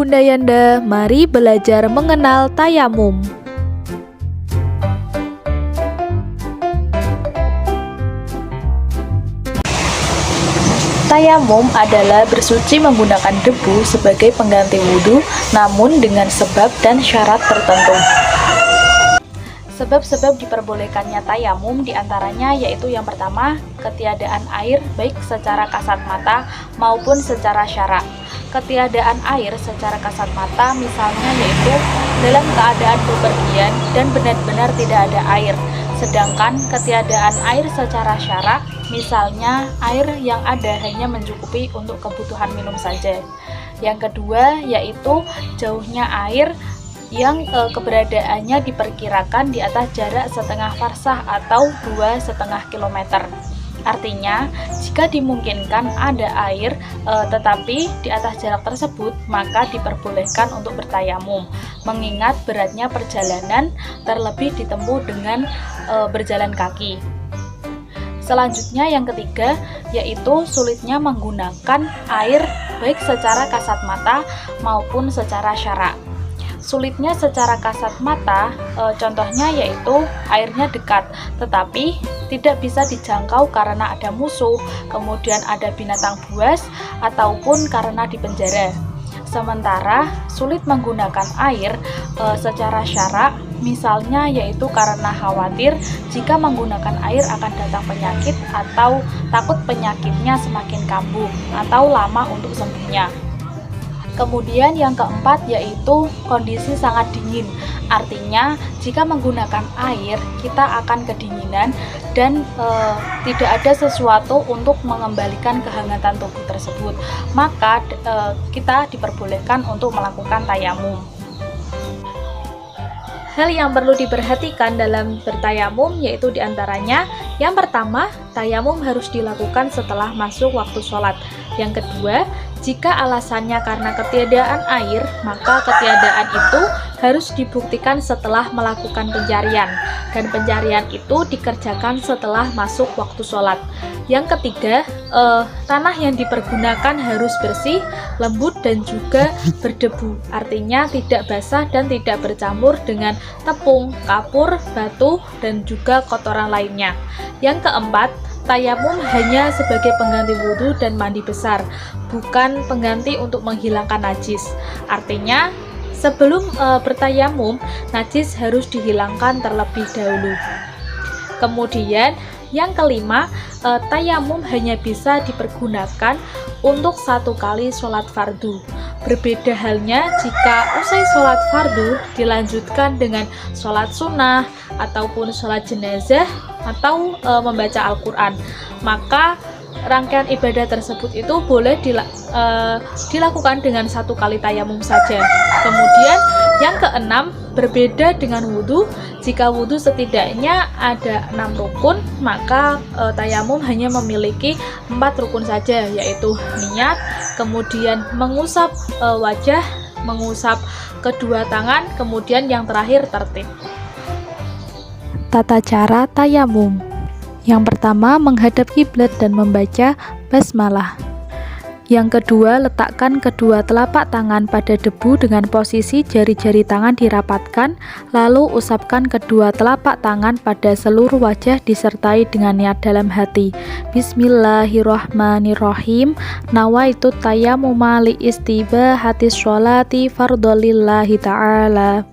Bunda Yanda, mari belajar mengenal tayamum. Tayamum adalah bersuci menggunakan debu sebagai pengganti wudhu, namun dengan sebab dan syarat tertentu. Sebab-sebab diperbolehkannya tayamum diantaranya yaitu yang pertama, ketiadaan air baik secara kasat mata maupun secara syarak. Ketiadaan air secara kasat mata misalnya yaitu dalam keadaan bepergian dan benar-benar tidak ada air. Sedangkan ketiadaan air secara syarak misalnya air yang ada hanya mencukupi untuk kebutuhan minum saja. Yang kedua yaitu jauhnya air yang keberadaannya diperkirakan di atas jarak setengah farsah atau 2,5 kilometer. Artinya, jika dimungkinkan ada air tetapi di atas jarak tersebut, maka diperbolehkan untuk bertayamum, mengingat beratnya perjalanan terlebih ditempuh dengan berjalan kaki. Selanjutnya yang ketiga, yaitu sulitnya menggunakan air baik secara kasat mata maupun secara syarak. Sulitnya secara kasat mata, contohnya yaitu airnya dekat, tetapi tidak bisa dijangkau karena ada musuh, kemudian ada binatang buas, ataupun karena dipenjara. Sementara sulit menggunakan air secara syarak, misalnya yaitu karena khawatir jika menggunakan air akan datang penyakit atau takut penyakitnya semakin kambuh atau lama untuk sembuhnya. Kemudian yang keempat yaitu kondisi sangat dingin. Artinya jika menggunakan air kita akan kedinginan dan tidak ada sesuatu untuk mengembalikan kehangatan tubuh tersebut. Maka kita diperbolehkan untuk melakukan tayamum. Hal yang perlu diperhatikan dalam bertayamum yaitu diantaranya yang pertama, tayamum harus dilakukan setelah masuk waktu sholat. Yang kedua, jika alasannya karena ketiadaan air, maka ketiadaan itu harus dibuktikan setelah melakukan pencarian, dan pencarian itu dikerjakan setelah masuk waktu sholat. Yang ketiga, tanah yang dipergunakan harus bersih, lembut, dan juga berdebu. Artinya tidak basah dan tidak bercampur dengan tepung, kapur, batu, dan juga kotoran lainnya. Yang keempat, tayamum hanya sebagai pengganti wudhu dan mandi besar, bukan pengganti untuk menghilangkan najis. Artinya, sebelum bertayamum, najis harus dihilangkan terlebih dahulu. Kemudian, yang kelima, tayamum hanya bisa dipergunakan untuk satu kali sholat fardu. Berbeda halnya jika usai sholat fardu dilanjutkan dengan sholat sunnah ataupun sholat jenazah atau membaca Al-Quran, maka rangkaian ibadah tersebut itu boleh dilakukan dengan satu kali tayamum saja. Kemudian yang keenam, berbeda dengan wudhu. Jika wudhu setidaknya ada 6 rukun, maka tayamum hanya memiliki 4 rukun saja, yaitu niat, kemudian mengusap wajah, mengusap kedua tangan, kemudian yang terakhir tertib. Tata cara tayamum. Yang pertama, menghadap kiblat dan membaca basmalah. Yang kedua, letakkan kedua telapak tangan pada debu dengan posisi jari-jari tangan dirapatkan, lalu usapkan kedua telapak tangan pada seluruh wajah disertai dengan niat dalam hati. Bismillahirrahmanirrahim. Nawaitu tayammuma li istibahatis sholati fardholillahi ta'ala.